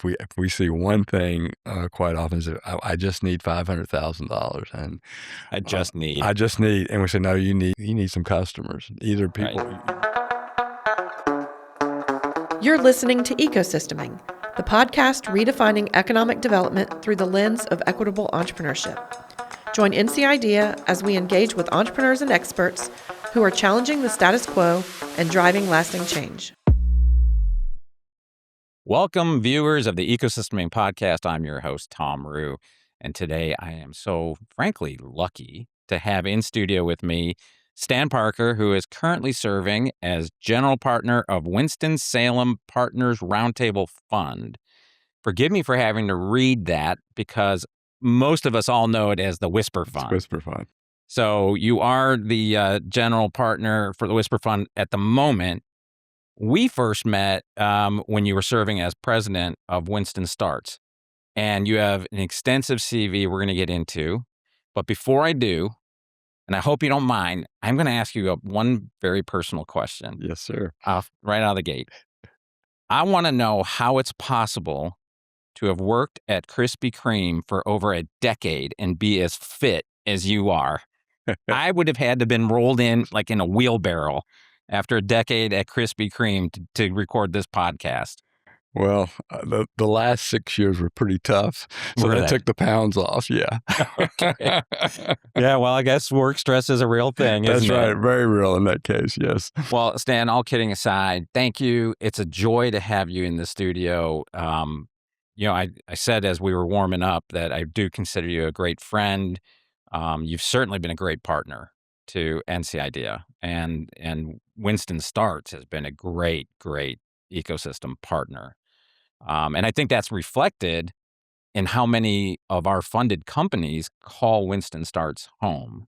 if we see one thing quite often is I just need $500,000, and I just need, and we say no, you need some customers, either people. Right. You're listening to Ecosysteming, the podcast redefining economic development through the lens of equitable entrepreneurship. Join NC Idea as we engage with entrepreneurs and experts who are challenging the status quo and driving lasting change. Welcome, viewers of the Ecosysteming Podcast. I'm your host, Thom Ruhe, and today I am so, frankly, lucky to have in studio with me Stan Parker, who is currently serving as General Partner of Winston-Salem Partners Roundtable Fund. Forgive me for having to read that because most of us all know it as the Whisper Fund. Whisper Fund. So you are the General Partner for the Whisper Fund at the moment. We first met when you were serving as President of Winston Starts, and you have an extensive CV we're going to get into. But before I do, and I hope you don't mind, I'm going to ask you one very personal question. Yes, sir. Right out of the gate. I want to know how it's possible to have worked at Krispy Kreme for over a decade and be as fit as you are. I would have had to been rolled in like in a wheelbarrow after a decade at Krispy Kreme to record this podcast. Well, the last 6 years were pretty tough, so that took the pounds off. Yeah. Okay. Yeah. Well, I guess work stress is a real thing. That's isn't right. it? Very real in that case. Yes. Well, Stan, all kidding aside, thank you. It's a joy to have you in the studio. I said as we were warming up that I do consider you a great friend. You've certainly been a great partner to NC Idea, and Winston Starts has been a great ecosystem partner. And I think that's reflected in how many of our funded companies call Winston Starts home.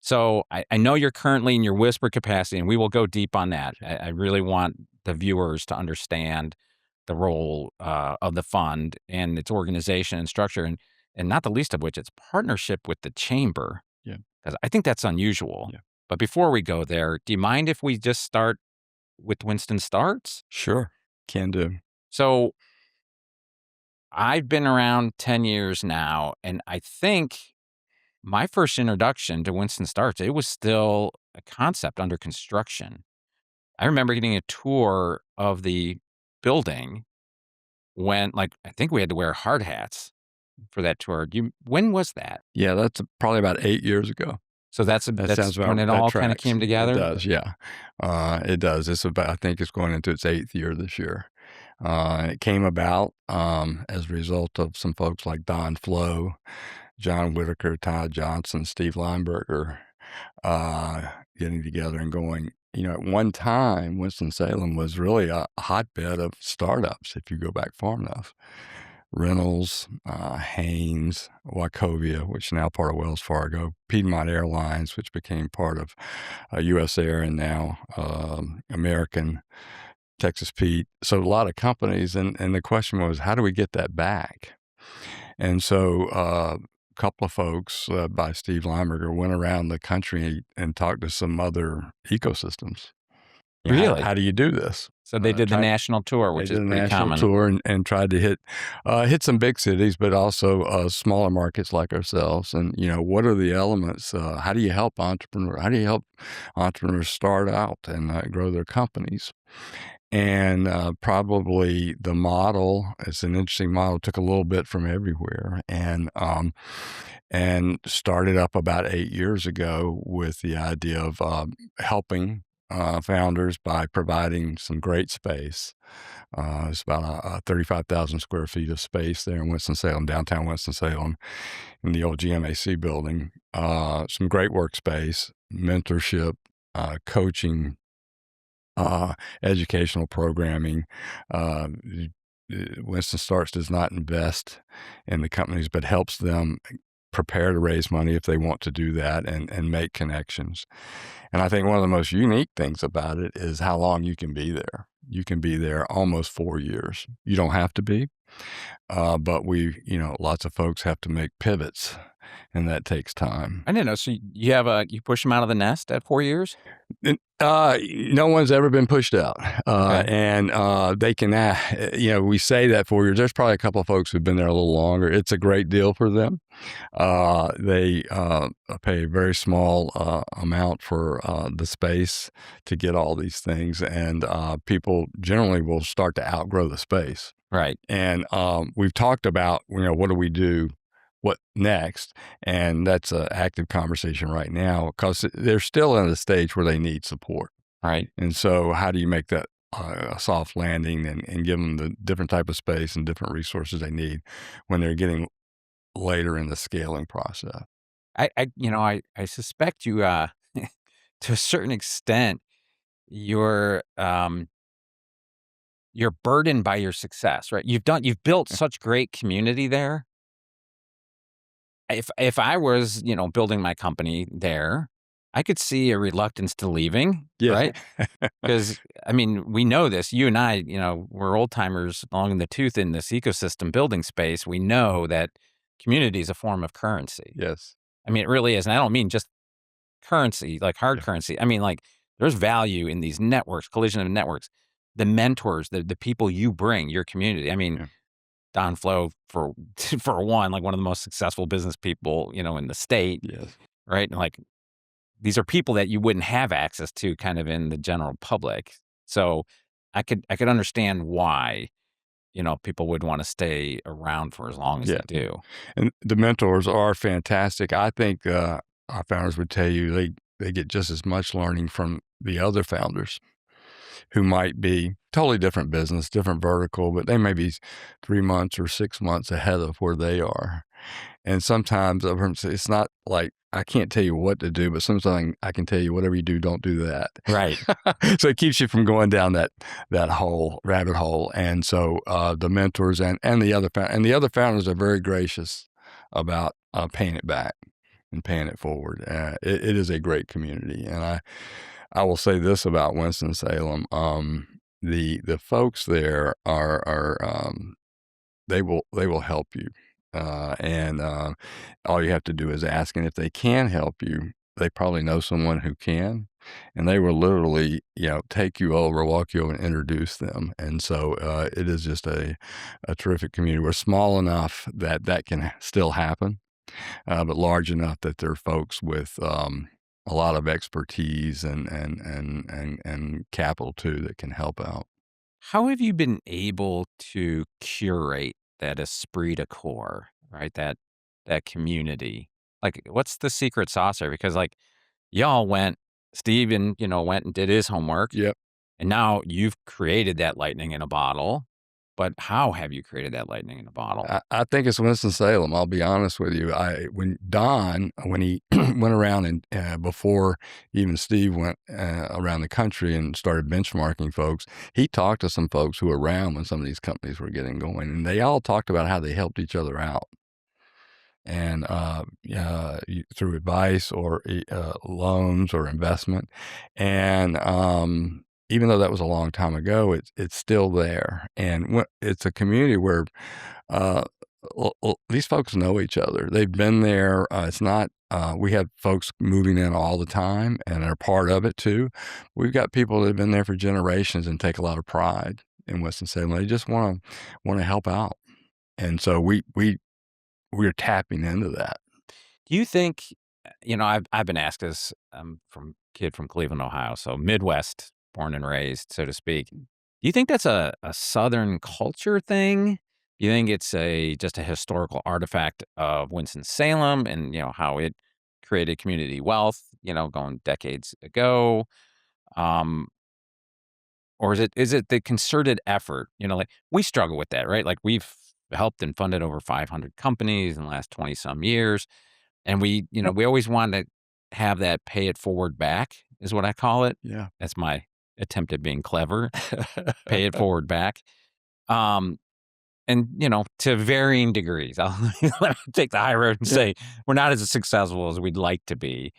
So I know you're currently in your Whisper capacity, and we will go deep on that. I really want the viewers to understand the role of the fund and its organization and structure, and not the least of which its partnership with the chamber. Yeah. Because I think that's unusual. Yeah. But before we go there, do you mind if we just start with Winston Starts? Sure. Can do. So I've been around 10 years now, and I think my first introduction to Winston Starts, it was still a concept under construction. I remember getting a tour of the building when, I think we had to wear hard hats for that tour. When was that? Yeah, that's probably about 8 years ago. So that's sounds when it all kind of came together? It does, yeah. It does. I think it's going into its 8th year this year. It came about as a result of some folks like Don Flo, John Whitaker, Todd Johnson, Steve Lineberger getting together and going, at one time, Winston-Salem was really a hotbed of startups, if you go back far enough. Reynolds, Haynes, Wachovia, which is now part of Wells Fargo, Piedmont Airlines, which became part of U.S. Air, and now American, Texas Pete. So a lot of companies, and the question was, how do we get that back? And so a couple of folks by Steve Lineberger went around the country and talked to some other ecosystems. Really? How do you do this? So they did the national tour, which is pretty common. Tour and tried to hit some big cities, but also smaller markets like ourselves. And what are the elements? How do you help entrepreneurs? How do you help entrepreneurs start out and grow their companies? And probably the model, it's an interesting model, took a little bit from everywhere, and started up about 8 years ago with the idea of helping founders by providing some great space. It's about 35,000 square feet of space there in Winston-Salem, downtown Winston-Salem, in the old GMAC building. Some great workspace, mentorship, coaching, educational programming. Winston Starts does not invest in the companies, but helps them prepare to raise money if they want to do that and make connections. And I think one of the most unique things about it is how long you can be there. You can be there almost 4 years. You don't have to be, but lots of folks have to make pivots and that takes time. I didn't know. So you push them out of the nest at 4 years? No one's ever been pushed out, Okay. and they can. We say that 4 years. There's probably a couple of folks who've been there a little longer. It's a great deal for them. They pay a very small amount for the space to get all these things, and people generally will start to outgrow the space. Right. And we've talked about, what do we do? What next? And that's an active conversation right now because they're still in a stage where they need support. Right. And so how do you make that a soft landing and give them the different type of space and different resources they need when they're getting later in the scaling process? I suspect you, to a certain extent, you're burdened by your success, right? You've built such great community there. If I was, building my company there, I could see a reluctance to leaving, Yeah. right? Because, I mean, we know this. You and I, we're old timers long in the tooth in this ecosystem building space. We know that community is a form of currency. Yes. I mean, it really is. And I don't mean just currency, like hard currency. I mean, like, there's value in these networks, collision of networks, the mentors, the people you bring, your community. I mean, Yeah. Don Flo, for one, like one of the most successful business people, in the state, Yes. right? And like, these are people that you wouldn't have access to kind of in the general public. So I could understand why, people would want to stay around for as long as Yeah. they do. And the mentors are fantastic. I think our founders would tell you they get just as much learning from the other founders who might be totally different business, different vertical, but they may be 3 months or 6 months ahead of where they are. And sometimes I've heard them say, it's not like I can't tell you what to do, but sometimes I can tell you whatever you do, don't do that. Right. So it keeps you from going down that rabbit hole. And so the mentors and the other founders are very gracious about paying it back and paying it forward. It is a great community, and I will say this about Winston-Salem: the folks there are they will help you, and all you have to do is ask. And if they can help you, they probably know someone who can, and they will literally take you over, walk you over, and introduce them. And so it is just a terrific community. We're small enough that can still happen, but large enough that there are folks with a lot of expertise and capital too that can help out. How have you been able to curate that esprit de corps, right? That community. Like, what's the secret sauce there? Because like y'all Steven, went and did his homework, Yep. and now you've created that lightning in a bottle. But how have you created that lightning in a bottle? I think it's Winston-Salem. I'll be honest with you. When he went around and before even Steve went around the country and started benchmarking folks, he talked to some folks who were around when some of these companies were getting going, and they all talked about how they helped each other out. And through advice or loans or investment, and even though that was a long time ago, it's still there, and it's a community where these folks know each other. They've been there. It's not. We have folks moving in all the time and are part of it too. We've got people that have been there for generations and take a lot of pride in Winston-Salem. They just want to help out, and so we're tapping into that. Do you think, I've been asked this, from kid from Cleveland, Ohio, so Midwest, born and raised, so to speak. Do you think that's a Southern culture thing? Do you think it's just a historical artifact of Winston-Salem and, how it created community wealth, going decades ago? Or is it the concerted effort? Like, we struggle with that, right? Like, we've helped and funded over 500 companies in the last 20 some years. And we always want to have that pay it forward back is what I call it. Yeah. That's my attempt at being clever. Pay it forward back. And, to varying degrees. Let me take the high road and say we're not as successful as we'd like to be.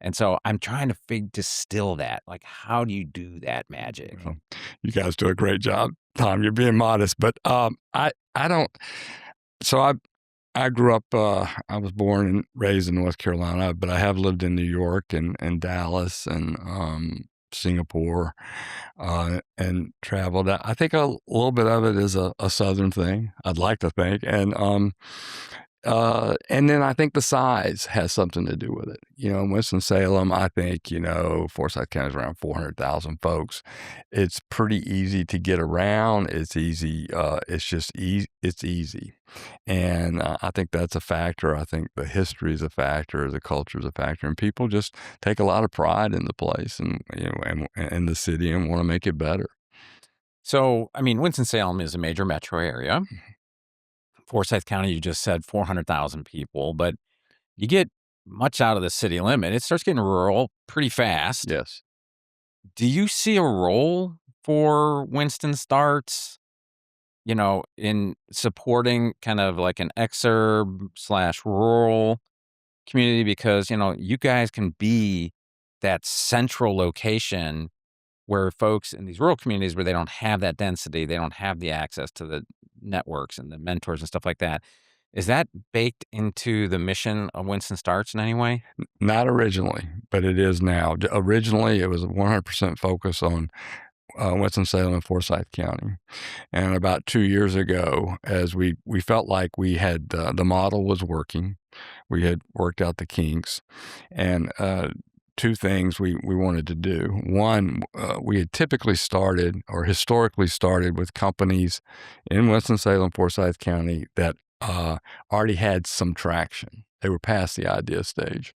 And so I'm trying to distill that. Like, how do you do that magic? Well, you guys do a great job, Tom. You're being modest, but I don't. So I grew up, I was born and raised in North Carolina, but I have lived in New York and Dallas and Singapore and traveled. I think a little bit of it is a Southern thing, I'd like to think. And then I think the size has something to do with it. In Winston-Salem, I think, Forsyth County is around 400,000 folks. It's pretty easy to get around. It's easy. It's just easy. It's easy. And I think that's a factor. I think the history is a factor. The culture is a factor. And people just take a lot of pride in the place and in the city and want to make it better. So, I mean, Winston-Salem is a major metro area. Forsyth County, you just said 400,000 people, but you get much out of the city limit, it starts getting rural pretty fast. Yes. Do you see a role for Winston Starts, in supporting kind of like an exurb/rural community? Because, you guys can be that central location where folks in these rural communities where they don't have that density, they don't have the access to the networks and the mentors and stuff like that. Is that baked into the mission of Winston Starts in any way? Not originally, but it is now. Originally, it was 100% focus on Winston-Salem and Forsyth County. And about 2 years ago, as we felt like we had the model was working, we had worked out the kinks, and two things we wanted to do. One, we had typically started or historically started with companies in Winston-Salem, Forsyth County that already had some traction. They were past the idea stage.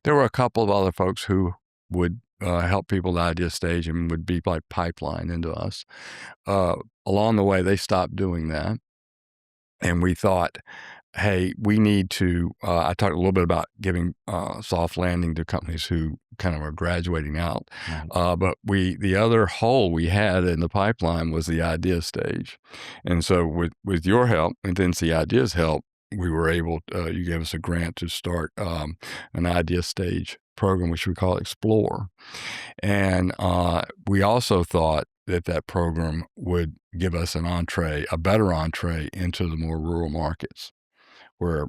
There were a couple of other folks who would help people at the idea stage and would be like pipeline into us. Along the way, they stopped doing that. And we thought, hey, we need to, I talked a little bit about giving soft landing to companies who kind of are graduating out. Right. But the other hole we had in the pipeline was the idea stage. And so with your help and NC Ideas help, we were able, you gave us a grant to start an idea stage program, which we call Explore. And we also thought that program would give us a better entree into the more rural markets where,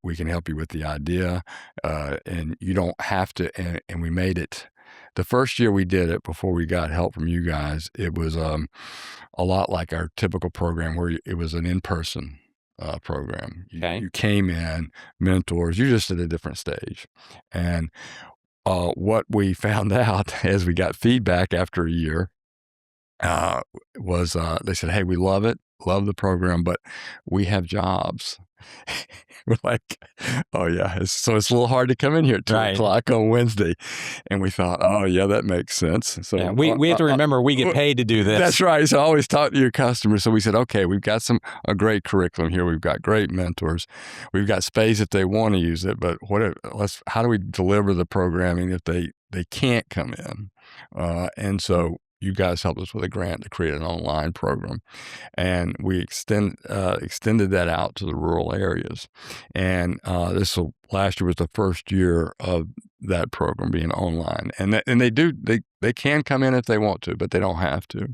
we can help you with the idea and you don't have to, and we made it. The first year we did it before we got help from you guys, it was a lot like our typical program where it was an in-person program. Okay. You came in, mentors, you're just at a different stage. And what we found out as we got feedback after a year was they said, hey, we love it, love the program, but we have jobs. We're like, oh, yeah. So it's a little hard to come in here at 2 o'clock on Wednesday. And we thought, oh, yeah, that makes sense. So yeah, we have to remember we get paid to do this. That's right. So always talk to your customers. So we said, okay, we've got a great curriculum here. We've got great mentors. We've got space if they want to use it. But how do we deliver the programming if they can't come in? And so you guys helped us with a grant to create an online program, and we extended that out to the rural areas. And last year was the first year of that program being online, and they can come in if they want to, but they don't have to.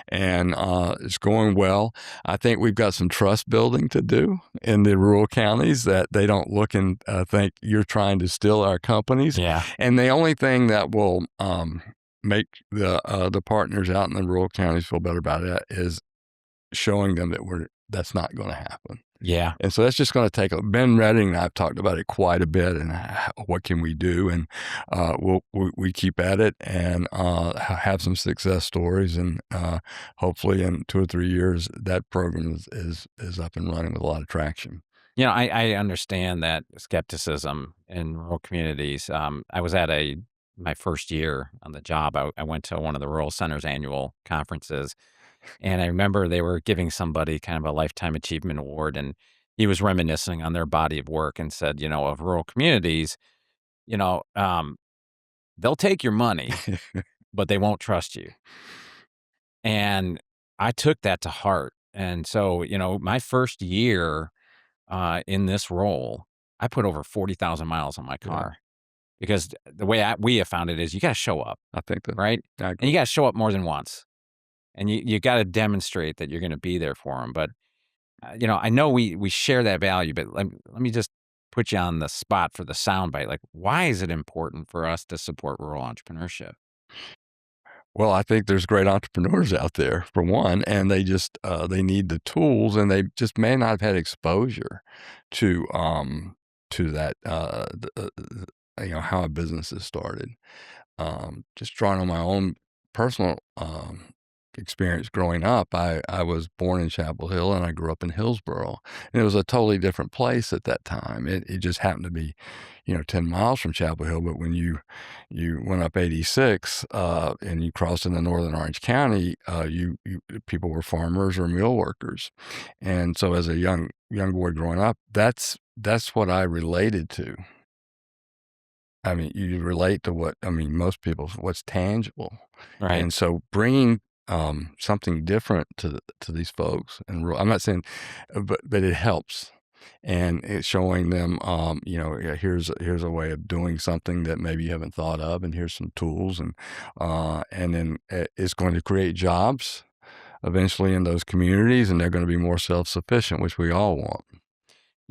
And it's going well. I think we've got some trust building to do in the rural counties that they don't look and think you're trying to steal our companies. Yeah. And the only thing that will make the partners out in the rural counties feel better about it is showing them that's not going to happen. Yeah. And so that's just going to take Ben Redding and I've talked about it quite a bit and what can we do, and we keep at it and have some success stories, and hopefully in 2 or 3 years that program is up and running with a lot of traction. I understand that skepticism in rural communities. I was at my first year on the job. I went to one of the Rural Center's annual conferences, and I remember they were giving somebody kind of a Lifetime Achievement Award, and he was reminiscing on their body of work and said, of rural communities, they'll take your money, but they won't trust you. And I took that to heart. And so, my first year in this role, I put over 40,000 miles on my car. Yeah. Because the way we have found it is you got to show up. I think that. Right? And you got to show up more than once. And you got to demonstrate that you're going to be there for them. But I know we share that value, but let me just put you on the spot for the soundbite. Like, why is it important for us to support rural entrepreneurship? Well, I think there's great entrepreneurs out there for one, and they just they need the tools, and they just may not have had exposure to that how a business is started. Just drawing on my own personal experience growing up, I was born in Chapel Hill and I grew up in Hillsboro, and it was a totally different place at that time. It just happened to be, 10 miles from Chapel Hill. But when you went up 86 and you crossed into northern Orange County, you people were farmers or mill workers, and so as a young boy growing up, that's what I related to. I mean, you relate to most people, what's tangible. Right. And so bringing something different to these folks, and I'm not saying, but it helps. And it's showing them, yeah, here's a way of doing something that maybe you haven't thought of, and here's some tools, and then it's going to create jobs eventually in those communities, and they're going to be more self-sufficient, which we all want.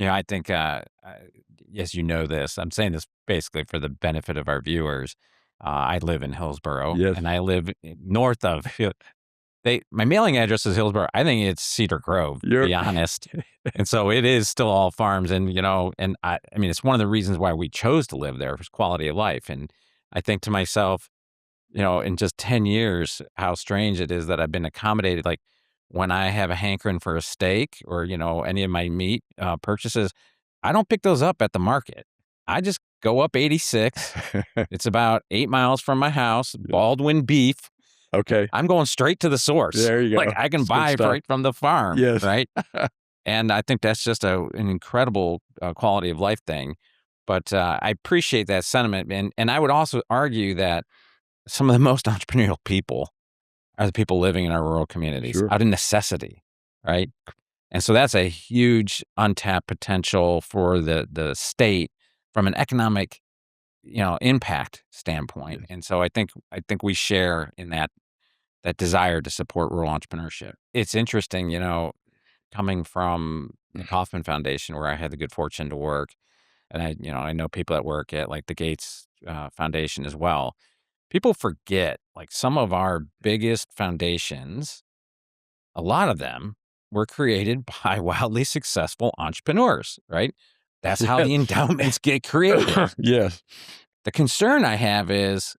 I think, yes, you know this. I'm saying this basically for the benefit of our viewers. I live in Hillsboro, Yes, and I live north of. My mailing address is Hillsboro. I think it's Cedar Grove, to you're be honest. And so it is still all farms, and and I mean, it's one of the reasons why we chose to live there was quality of life. And I think to myself, in just 10 years, how strange it is that I've been accommodated. Like when I have a hankering for a steak or, any of my meat purchases, I don't pick those up at the market. I just go up 86. It's about 8 miles from my house, Baldwin Beef. okay. I'm going straight to the source. There you Like go. I can It's good buy stuff. right from the farm, Yes. right? And I think that's just an incredible quality of life thing. But I appreciate that sentiment. And I would also argue that some of the most entrepreneurial people are the people living in our rural communities Sure. out of necessity, right? And so that's a huge untapped potential for the state from an economic, impact standpoint. Yes. And so I think we share in that desire to support rural entrepreneurship. It's interesting, coming from the Kauffman Foundation, where I had the good fortune to work, and I know people that work at like the Gates Foundation as well. People forget like some of our biggest foundations, a lot of them were created by wildly successful entrepreneurs, right? That's how the Yes. endowments get created. Yes. The concern I have is,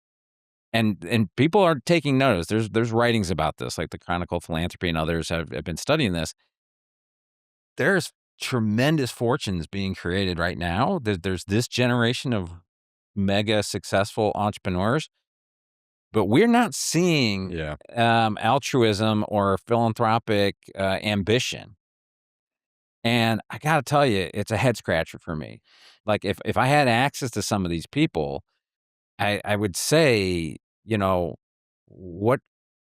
and people are taking notice. There's writings about this, like the Chronicle of Philanthropy and others have been studying this. There's tremendous fortunes being created right now. There's this generation of mega successful entrepreneurs, but we're not seeing Yeah. altruism or philanthropic ambition. And I got to tell you, it's a head scratcher for me. Like if I had access to some of these people, I would say, what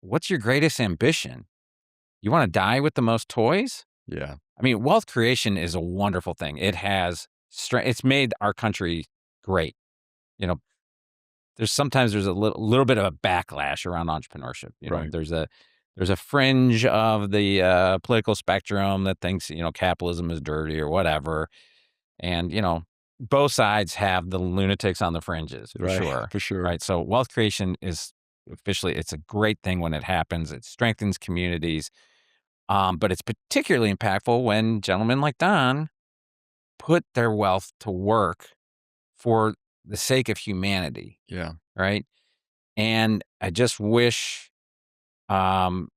what's your greatest ambition? You want to die with the most toys? Yeah. I mean, wealth creation is a wonderful thing. It has it's made our country great. You know, there's a little bit of a backlash around entrepreneurship. Right. There's a fringe of the political spectrum that thinks, capitalism is dirty or whatever. And, both sides have the lunatics on the fringes for Right. sure. For sure. Right. So wealth creation is officially, it's a great thing when it happens. It strengthens communities. But it's particularly impactful when gentlemen like Don put their wealth to work for the sake of humanity. Yeah. Right. And I just wish um,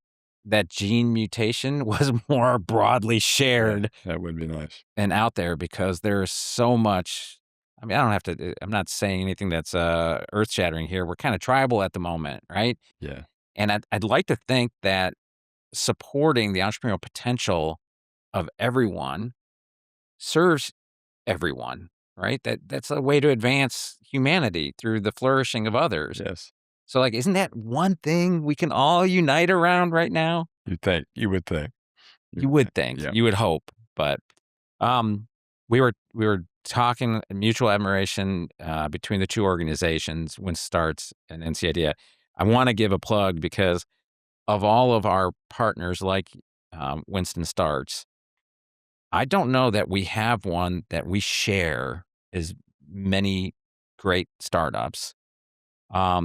that gene mutation was more broadly Yeah. shared That would be nice. and out there, because there's so much. I mean, I don't have to, I'm not saying anything that's earth shattering here. We're kind of tribal at the moment, right? Yeah. And I'd like to think that supporting the entrepreneurial potential of everyone serves everyone, right? That's a way to advance humanity through the flourishing of others. Yes. So, like, isn't that one thing we can all unite around right now? You think. You would think. You would think, Yeah. you would hope, but um, we were talking mutual admiration between the two organizations, Winston Starts and NCIDEA. I want to give a plug because of all of our partners, like Winston Starts, I don't know that we have one that we share as many great startups,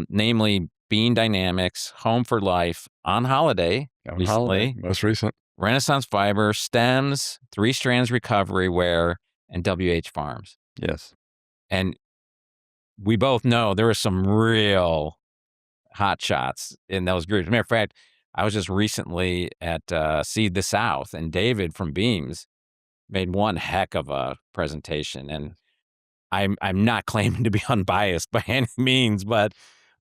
namely Bean Dynamics, Home for Life, On Holiday On Holiday, recently, most recent. Renaissance Fiber, Stems, 3 Strands Recovery Wear, and WH Farms. Yes. And we both know there are some real hot shots in those groups. As a matter of fact, I was just recently at Seed the South, and David from Beams made one heck of a presentation. And I'm not claiming to be unbiased by any means, but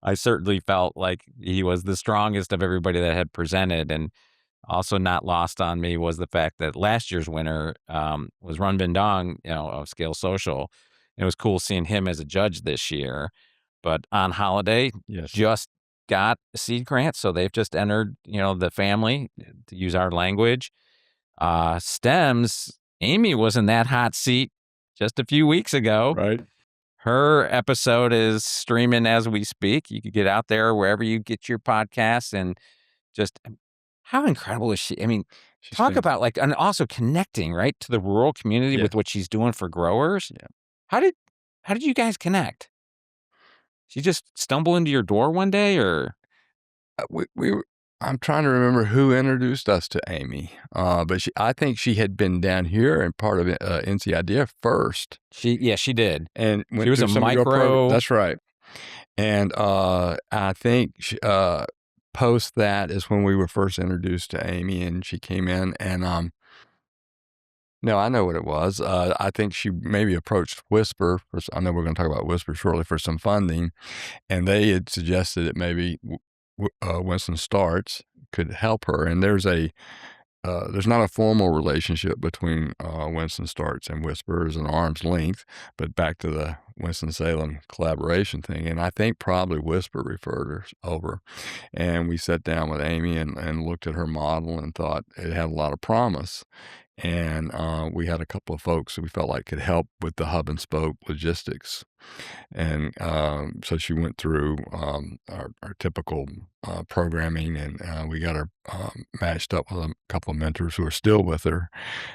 I certainly felt like he was the strongest of everybody that had presented. And also not lost on me was the fact that last year's winner was Run Bin Dong, of Scale Social. It was cool seeing him as a judge this year. But On Holiday Yes. just got a seed grant, so they've just entered, the family, to use our language. Stems, Amy was in that hot seat just a few weeks ago. Right. Her episode is streaming as we speak. You could get out there wherever you get your podcasts, and just how incredible is she? I mean, She's talk fantastic. about and also connecting, right, to the rural community Yeah. with what she's doing for growers. Yeah. How did you guys connect? She just stumble into your door one day, or? I'm trying to remember who introduced us to Amy, but I think she had been down here and part of NC Idea first, She did. and went She was through a some of your micro. That's right. And I think post that is when we were first introduced to Amy, and she came in, and no, I know what it was. I think she maybe approached Whisper. I know we're going to talk about Whisper shortly for some funding, and they had suggested that maybe Winston Starts could help her. And there's not a formal relationship between Winston Starts and Whisper. There's an arm's length, but back to the Winston-Salem collaboration thing. And I think probably Whisper referred her over. And we sat down with Amy and looked at her model and thought it had a lot of promise. And we had a couple of folks who we felt like could help with the hub and spoke logistics. And so she went through our typical programming, and we got her matched up with a couple of mentors who are still with her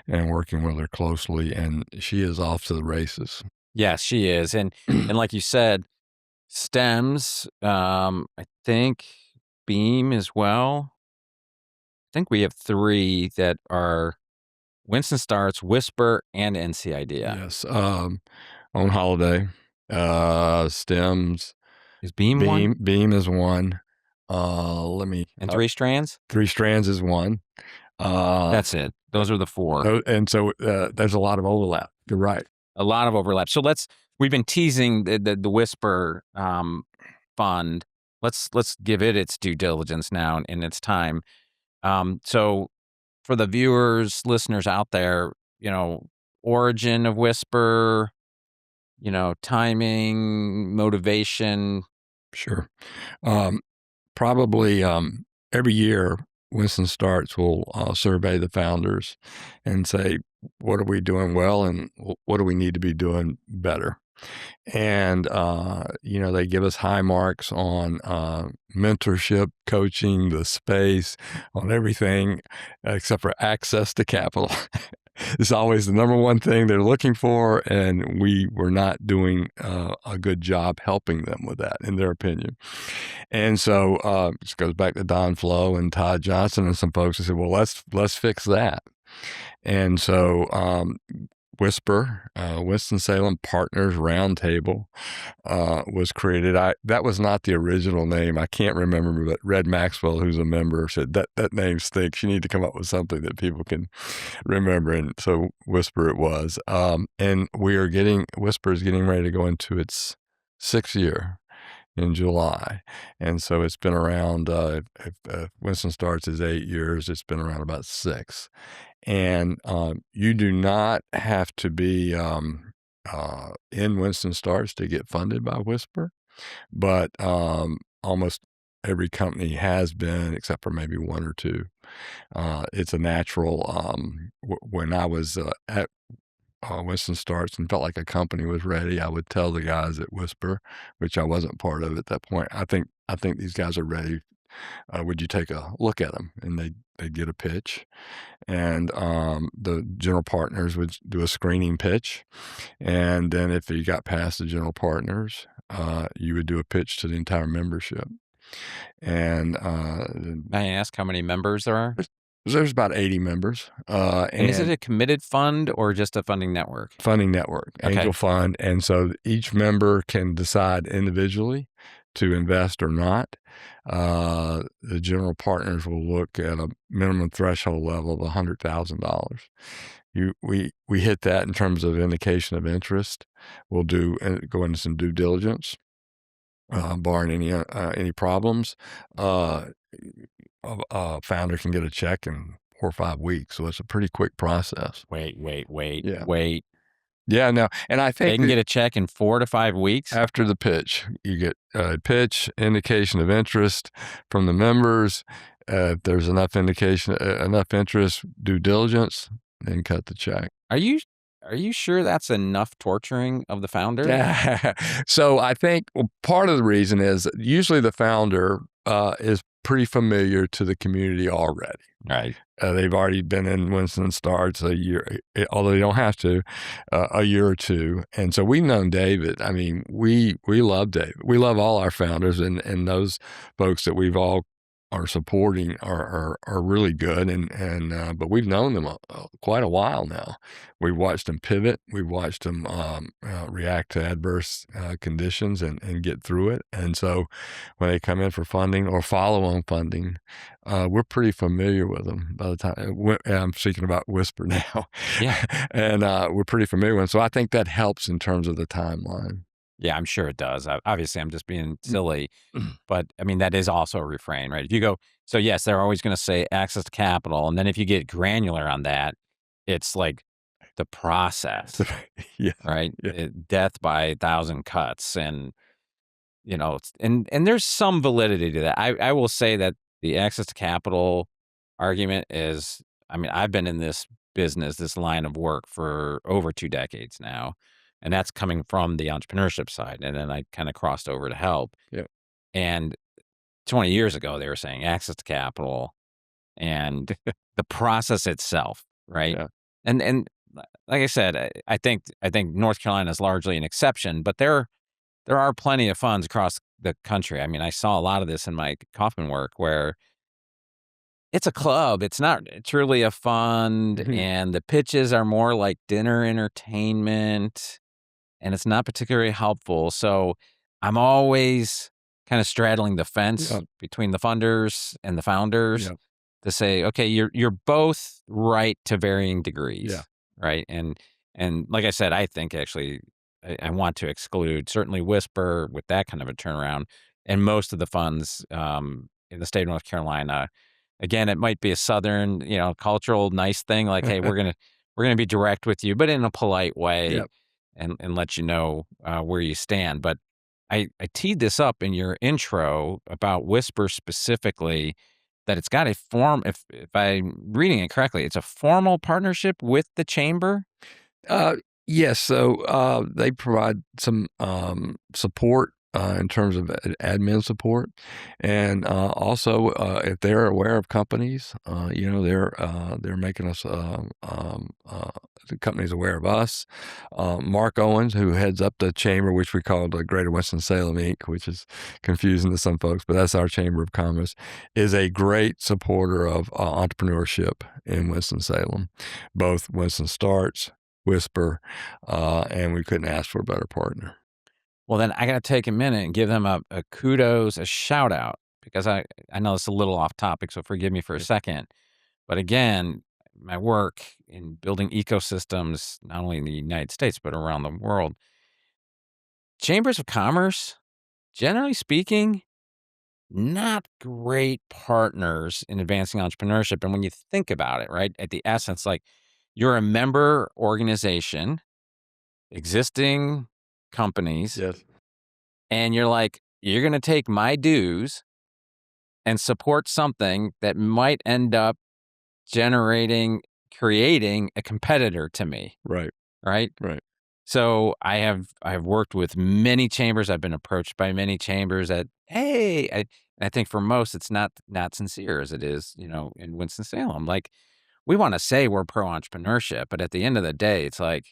and working with her closely. And she is off to the races. Yes, she is. And like you said, Stems, I think Beam as well. I think we have 3 that are Winston Starts, Whisper, and NC Idea. Yes. On Holiday, Stems, Is Beam one? Beam is one. And 3 Strands? 3 Strands is one. That's it. Those are the 4. And so there's a lot of overlap. You're right. A lot of overlap. So we've been teasing the Whisper fund. Let's give it its due diligence now and its time. So for the viewers, listeners out there, origin of Whisper, timing, motivation. Sure. Probably every year, Winston Starts will survey the founders and say, what are we doing well and what do we need to be doing better? And, they give us high marks on mentorship, coaching, the space, on everything except for access to capital. It's always the number one thing they're looking for, and we were not doing a good job helping them with that, in their opinion. And so this goes back to Don Flo and Todd Johnson and some folks who said, well, let's fix that. And so Whisper, Winston-Salem Partners Roundtable was created. That was not the original name. I can't remember, but Red Maxwell, who's a member, said that name stinks. You need to come up with something that people can remember. And so Whisper it was. And Whisper is getting ready to go into its 6th year in July. And so it's been around, if Winston Starts is 8 years, it's been around about 6. And you do not have to be in Winston Starts to get funded by Whisper, but almost every company has been, except for maybe 1 or 2. It's a natural. When I was at Winston Starts and felt like a company was ready, I would tell the guys at Whisper, which I wasn't part of at that point, I think these guys are ready Would you take a look at them? And they'd get a pitch, and the general partners would do a screening pitch, and then if you got past the general partners, you would do a pitch to the entire membership. And May I ask how many members there are? there's about 80 members, And is it a committed fund or just a funding network? funding network, Okay. angel fund, and so each member can decide individually to invest or not. The general partners will look at a minimum threshold level of $100,000. We hit that in terms of indication of interest. We'll go into some due diligence, barring any problems. A founder can get a check in 4 or 5 weeks, so it's a pretty quick process. Wait. Yeah. Wait. Yeah, no, and I They think can get a check in 4 to 5 weeks? after the pitch, you get a pitch, indication of interest from the members. If there's enough interest, due diligence, then cut the check. Are you sure that's enough torturing of the founder? Yeah. So I think part of the reason is usually the founder is pretty familiar to the community already. Right. They've already been in Winston Starts a year, although they don't have to, a year or two. And so we've known David. I mean, we love David. We love all our founders, and those folks that we've all are supporting are really good. But we've known them quite a while now. We've watched them pivot. We've watched them react to adverse conditions and get through it. And so when they come in for funding or follow-on funding, we're pretty familiar with them by the time. I'm speaking about Whisper now. Yeah. And we're pretty familiar with them. So I think that helps in terms of the timeline. Yeah, I'm sure it does. Obviously, I'm just being silly, but I mean, that is also a refrain, right? If you go, so yes, they're always going to say access to capital. And then if you get granular on that, it's like the process, Yeah. right? Yeah. Death by 1,000 cuts. And, and there's some validity to that. I will say that the access to capital argument is, I mean, I've been in this business, this line of work for over 2 decades now. And that's coming from the entrepreneurship side. And then I kind of crossed over to help. Yeah. And 20 years ago, they were saying access to capital and the process itself, right? Yeah. And like I said, I think North Carolina is largely an exception, but there are plenty of funds across the country. I mean, I saw a lot of this in my Kaufman work where it's a club. It's not truly a fund, and the pitches are more like dinner entertainment. And it's not particularly helpful. So I'm always kind of straddling the fence between the funders and the founders to say, okay, you're both right to varying degrees, right? And like I said, I think actually I want to exclude certainly Whisper with that kind of a turnaround, and most of the funds in the state of North Carolina. Again, it might be a Southern, cultural nice thing, like, hey, we're gonna be direct with you, but in a polite way. Yep. And let you know where you stand. But I teed this up in your intro about Whisper specifically, that it's got a form, if I'm reading it correctly, it's a formal partnership with the chamber? Yes. So they provide some support in terms of admin support, and also if they're aware of companies, they're making us the company's aware of us. Mark Owens, who heads up the chamber, which we call the Greater Winston-Salem Inc., which is confusing to some folks, but that's our Chamber of Commerce, is a great supporter of entrepreneurship in Winston-Salem, both Winston Starts, Whisper, and we couldn't ask for a better partner. Well, then I got to take a minute and give them a kudos, a shout out, because I know it's a little off topic, so forgive me for a second. But again, my work in building ecosystems, not only in the United States, but around the world, chambers of commerce, generally speaking, not great partners in advancing entrepreneurship. And when you think about it, right, at the essence, like you're a member organization, existing companies, Yes. and you're like, you're going to take my dues and support something that might end up creating a competitor to me. Right. Right. Right. So I've worked with many chambers. I've been approached by many chambers that, hey, I think for most, it's not sincere as it is, in Winston-Salem. Like, we wanna say we're pro-entrepreneurship, but at the end of the day, it's like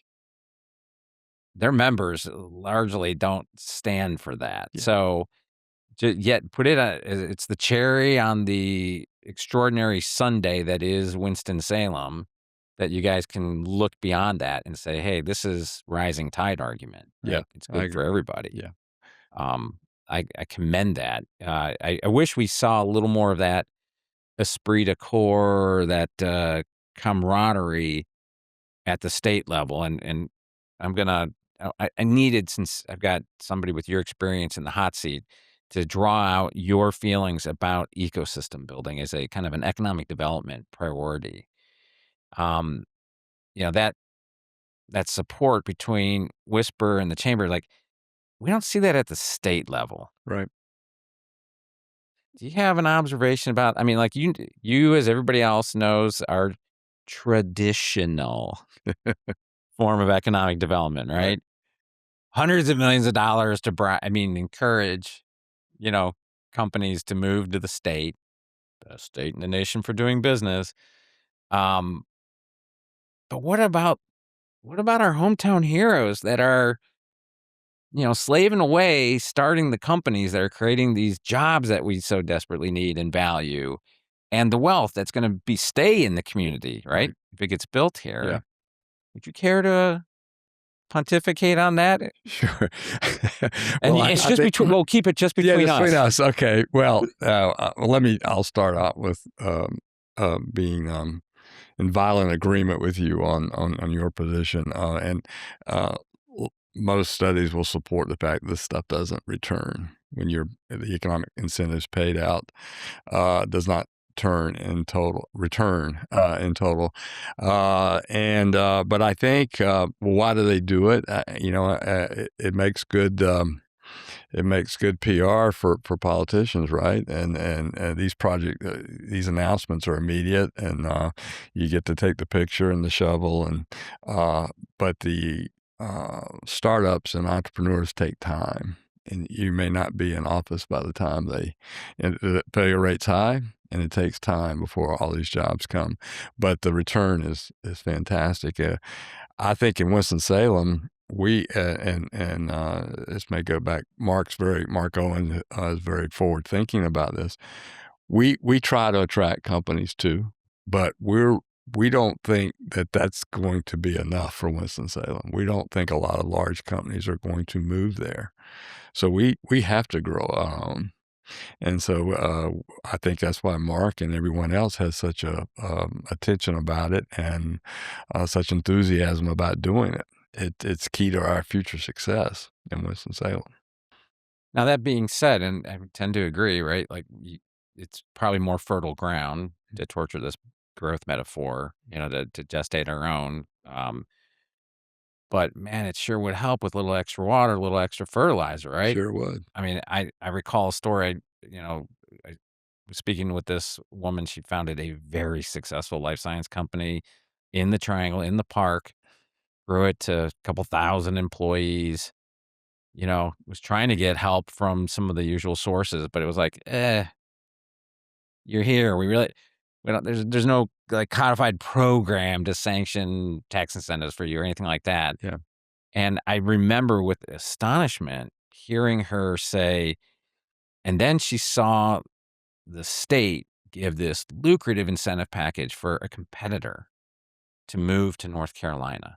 their members largely don't stand for that. Yeah. So, yet put it it's the cherry on the extraordinary sundae that is Winston-Salem, that you guys can look beyond that and say, "Hey, this is rising tide argument," Yeah. right? It's I good for agree. everybody. Yeah. Um, I commend that. I wish we saw a little more of that esprit de corps, that, camaraderie at the state level, and I'm gonna I needed, since I've got somebody with your experience in the hot seat, to draw out your feelings about ecosystem building as a kind of an economic development priority. Um, that support between Whisper and the chamber, like, we don't see that at the state level. Right. Do you have an observation about, I mean, like, you as everybody else knows, are traditional form of economic development, Right. right? Hundreds of millions of dollars to encourage, you know, companies to move to the state, best state in the nation for doing business. Um, but what about our hometown heroes that are, slaving away, starting the companies that are creating these jobs that we so desperately need and value, and the wealth that's going to stay in the community, right? Right. If it gets built Yeah. here, would you care to pontificate on that? Sure. And Well, it's I just think between. We'll keep it just yeah, between between us. us. Okay. Well, I'll start out with being in violent agreement with you on your position. And most studies will support the fact this stuff doesn't return when the economic incentives paid out does not return in total. But I think, why do they do it? It makes good. It makes good PR for politicians, right? And these announcements are immediate, and you get to take the picture and the shovel, and but the startups and entrepreneurs take time, and you may not be in office by the time and the failure rate's high. And it takes time before all these jobs come, but the return is fantastic. I think in Winston-Salem, we this may go back. Mark Owen is very forward thinking about this. We try to attract companies too, but we don't think that that's going to be enough for Winston-Salem. We don't think a lot of large companies are going to move there, so we have to grow our own. And so I think that's why Mark and everyone else has such a attention about it, and such enthusiasm about doing it. It's key to our future success in Winston-Salem. Now that being said, and I tend to agree, right? Like, it's probably more fertile ground to torture this growth metaphor, to gestate our own. But man, it sure would help with a little extra water, a little extra fertilizer, right? Sure would. I mean, I recall a story. I was speaking with this woman. She founded a very successful life science company in the Triangle, in the park, grew it to a couple thousand employees. Was trying to get help from some of the usual sources, but it was like, you're here. We don't, there's no like codified program to sanction tax incentives for you or anything like that. Yeah. And I remember with astonishment hearing her say, and then she saw the state give this lucrative incentive package for a competitor to move to North Carolina.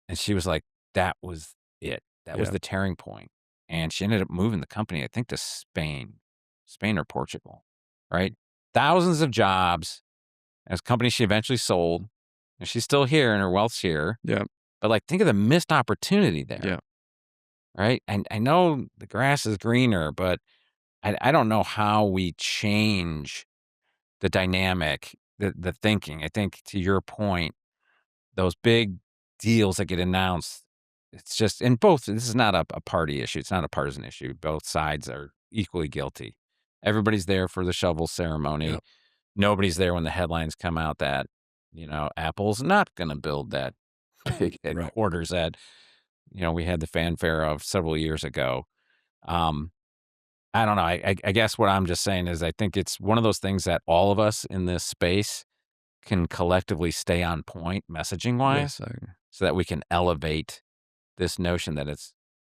And she was like, that was it. That was Yeah. the tearing point. And she ended up moving the company, I think, to Spain or Portugal, right? Thousands of jobs. It was a company she eventually sold. And she's still here and her wealth's here. Yeah. But like, think of the missed opportunity there, Yeah. right? And I know the grass is greener, but I don't know how we change the dynamic, the thinking. I think, to your point, those big deals that get announced, it's just, and both, this is not a party issue. It's not a partisan issue. Both sides are equally guilty. Everybody's there for the shovel ceremony. Yeah. Nobody's there when the headlines come out that, Apple's not going to build that big Right. headquarters that, we had the fanfare of several years ago. Um, I don't know. I guess what I'm just saying is I think it's one of those things that all of us in this space can collectively stay on point messaging Yes, wise so that we can elevate this notion that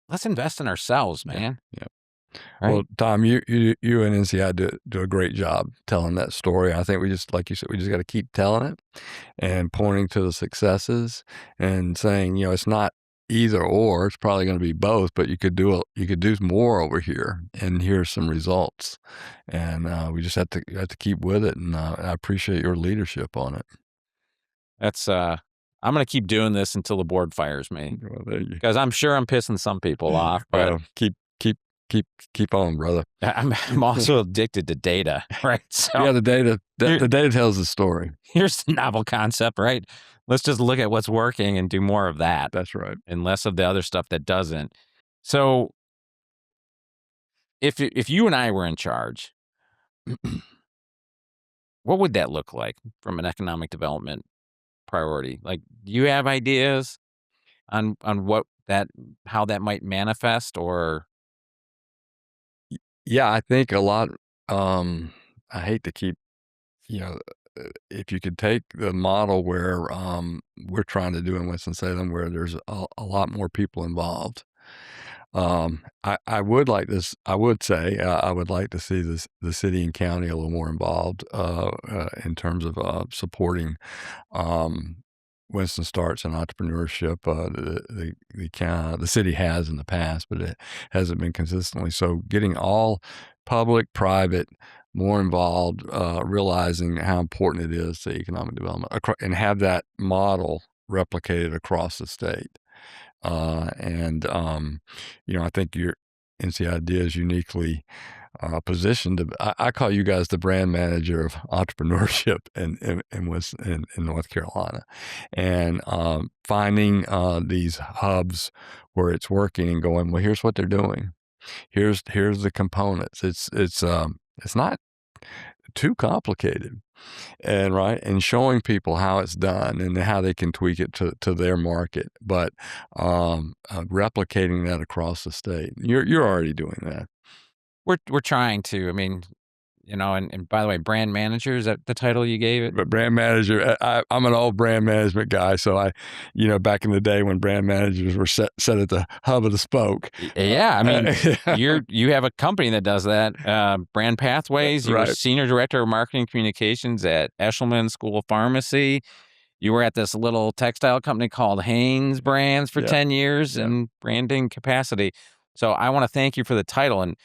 let's invest in ourselves, yeah, man. yeah. Well, Right? Tom, you and NCI do a great job telling that story. I think we just, like you said, we just got to keep telling it and pointing to the successes and saying, it's not either or. It's probably going to be both, but you could do more over here, and here's some results. And we just have to keep with it. And I appreciate your leadership on it. That's I'm gonna keep doing this until the board fires me. Well, there you. Because I'm sure I'm pissing some people off, but Well, keep on, brother. I'm also addicted to data, right? So Yeah, the data the data tells the story. here's the novel concept, right? Let's just look at what's working and do more of that That's right. and less of the other stuff that doesn't. So if you and I were in charge, what would that look like from an economic development priority? Like, do you have ideas on how that might manifest or Yeah, I think a lot. I hate to keep, you know, if you could take the model where we're trying to do in Winston-Salem, where there's a lot more people involved. I would like this. I would say I would like to see the city and county a little more involved in terms of supporting um, Winston Starts and entrepreneurship. The city has in the past, but it hasn't been consistently. So getting all public, private, more involved, realizing how important it is to economic development, and have that model replicated across the state. I think your NC idea is uniquely positioned to. I call you guys the brand manager of entrepreneurship in North Carolina, and finding these hubs where it's working and going. Well, here's what they're doing. Here's the components. It's not too complicated, and showing people how it's done and how they can tweak it to their market, but replicating that across the state. You're already doing that. we're trying to. I mean, and by the way, brand manager, is that the title you gave it? But brand manager, I'm an old brand management guy, so back in the day when brand managers were set at the hub of the spoke. Yeah, I mean, you have a company that does that. Brand Pathways. You were Right. senior director of marketing communications at Eshelman School of Pharmacy. You were at this little textile company called Hanes Brands for Yeah. 10 years Yeah. in branding capacity. So I want to thank you for the title, and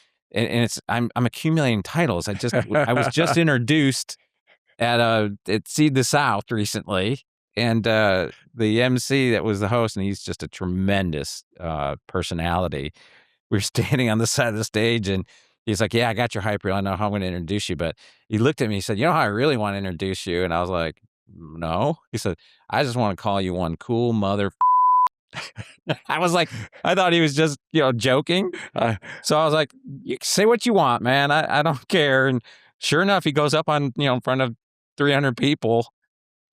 I'm accumulating titles. I was just introduced at Seed the South recently, and the MC that was the host, and he's just a tremendous personality. We were standing on the side of the stage, and he's like, "Yeah, I got your hype reel. I know how I'm going to introduce you." But he looked at me, he said, "You know how I really want to introduce you?" And I was like, "No." He said, "I just want to call you one cool mother." I was like, I thought he was just, joking. So I was like, "You say what you want, man. I don't care." And sure enough, he goes up on, in front of 300 people,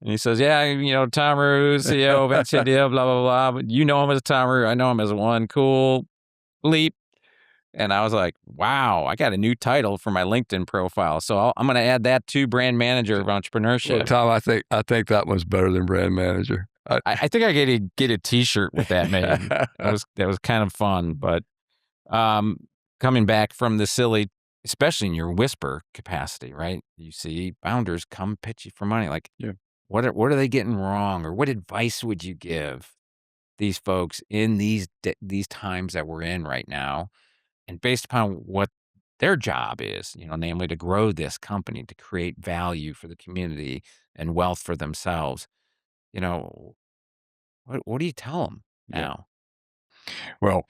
and he says, "Yeah, Thom Ruhe, CEO of NCDL, blah, blah, blah. But you know him as Thom Ruhe. I know him as one cool bleep." And I was like, wow, I got a new title for my LinkedIn profile. So I'm going to add that to brand manager of entrepreneurship. Well, Tom, I think that one's better than brand manager. I think I get a T-shirt with that made. That was kind of fun. But coming back from the silly, especially in your whisper capacity, right? You see founders come pitch you for money. Like, Yeah. what are they getting wrong, or what advice would you give these folks in these times that we're in right now? And based upon what their job is, namely to grow this company, to create value for the community and wealth for themselves, what do you tell them Yeah. now? Well,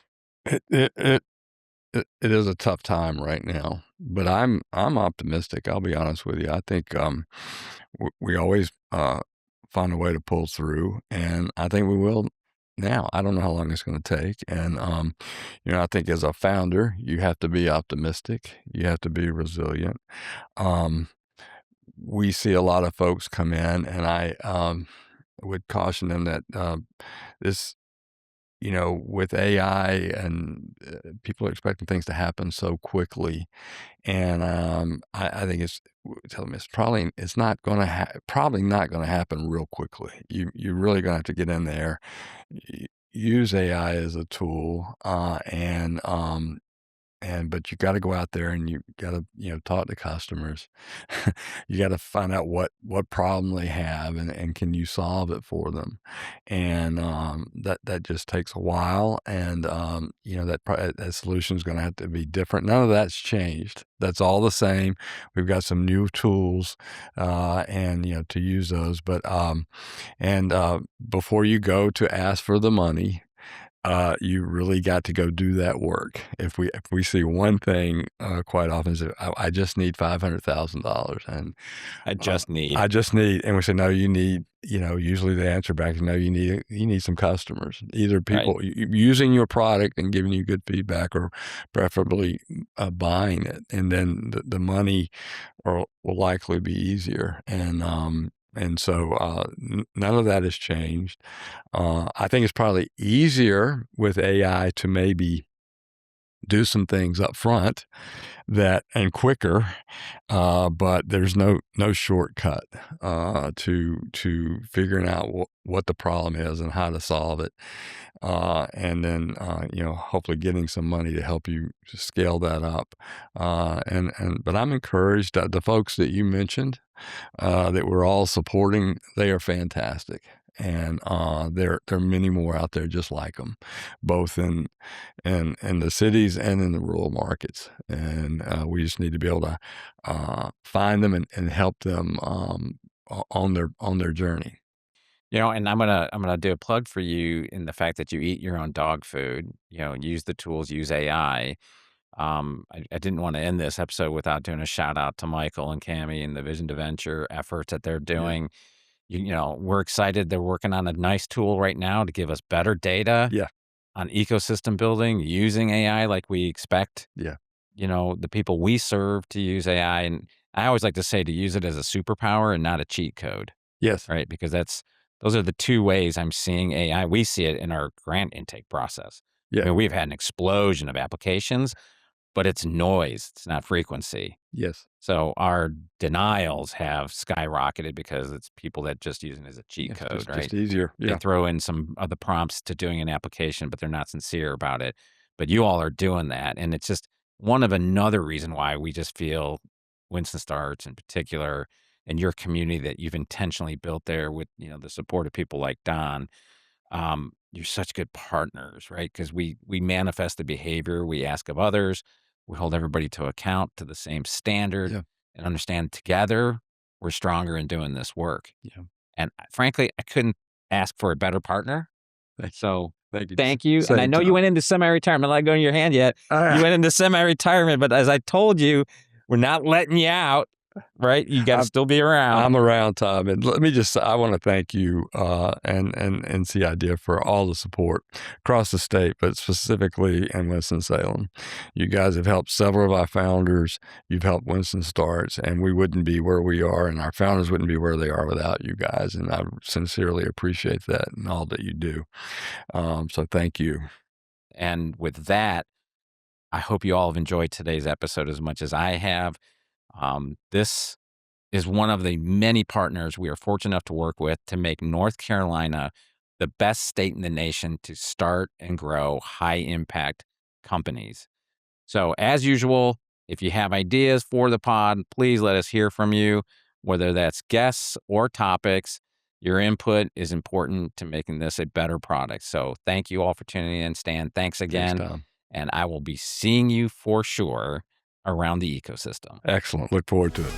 it is a tough time right now, but I'm optimistic. I'll be honest with you. I think we always find a way to pull through, and I think we will now. I don't know how long it's going to take, and I think as a founder, you have to be optimistic. You have to be resilient. We see a lot of folks come in, and I would caution them that this with AI and people are expecting things to happen so quickly, and I think tell me it's not going to probably not going to happen real quickly. You're really going to have to get in there, use AI as a tool, but you got to go out there and you got to talk to customers. You got to find out what problem they have, and can you solve it for them, and that just takes a while, and that solution is going to have to be different. None of that's changed. That's all the same. We've got some new tools, and to use those, but before you go to ask for the money, you really got to go do that work. If we see one thing quite often is that I just need $500,000, and I just need. I just need, and we say no, you need. Usually the answer back is no, you need some customers, either people using your product and giving you good feedback, or preferably buying it, and then the money will likely be easier. And so none of that has changed. I think it's probably easier with AI to maybe do some things up front and quicker, but there's no shortcut to figuring out what the problem is and how to solve it, and then hopefully getting some money to help you scale that up. But I'm encouraged that the folks that you mentioned, that we're all supporting, they are fantastic. And there are many more out there just like them, both in the cities and in the rural markets. And we just need to be able to find them and help them on their journey. And I'm gonna do a plug for you in the fact that you eat your own dog food. Use the tools, use AI. I didn't want to end this episode without doing a shout out to Michael and Cammie and the Vision to Venture efforts that they're doing. We're excited. They're working on a nice tool right now to give us better data Yeah. on ecosystem building using AI like we expect. Yeah. The people we serve to use AI. And I always like to say to use it as a superpower and not a cheat code. Yes. Right. Because those are the two ways I'm seeing AI. We see it in our grant intake process. Yeah. I mean, we've had an explosion of applications, but it's noise. It's not frequency. Yes. So our denials have skyrocketed because it's people that just using it as a cheat code, right? Just easier. Yeah. They throw in some other prompts to doing an application, but they're not sincere about it. But you all are doing that. And it's just another reason why we just feel Winston Starts in particular, and your community that you've intentionally built there with, the support of people like Don. You're such good partners, right? Because we manifest the behavior we ask of others. We hold everybody to account to the same standard, and understand together we're stronger in doing this work. Yeah. And frankly, I couldn't ask for a better partner. So thank you. Same And I know time. you went into semi-retirement. I'm not going to your hand yet. You went into semi-retirement, but as I told you, we're not letting you out. Right? You got to still be around. I'm around, Tom. And let me just, I want to thank you and NCIDEA for all the support across the state, but specifically in Winston-Salem. You guys have helped several of our founders. You've helped Winston Starts, and we wouldn't be where we are, and our founders wouldn't be where they are without you guys. And I sincerely appreciate that and all that you do. So thank you. And with that, I hope you all have enjoyed today's episode as much as I have. This is one of the many partners we are fortunate enough to work with to make North Carolina the best state in the nation to start and grow high impact companies. So as usual, if you have ideas for the pod, please let us hear from you, whether that's guests or topics. Your input is important to making this a better product. So thank you all for tuning in. Stan, thanks again. Thanks, Tom. And I will be seeing you for sure around the ecosystem. Excellent. Look forward to it.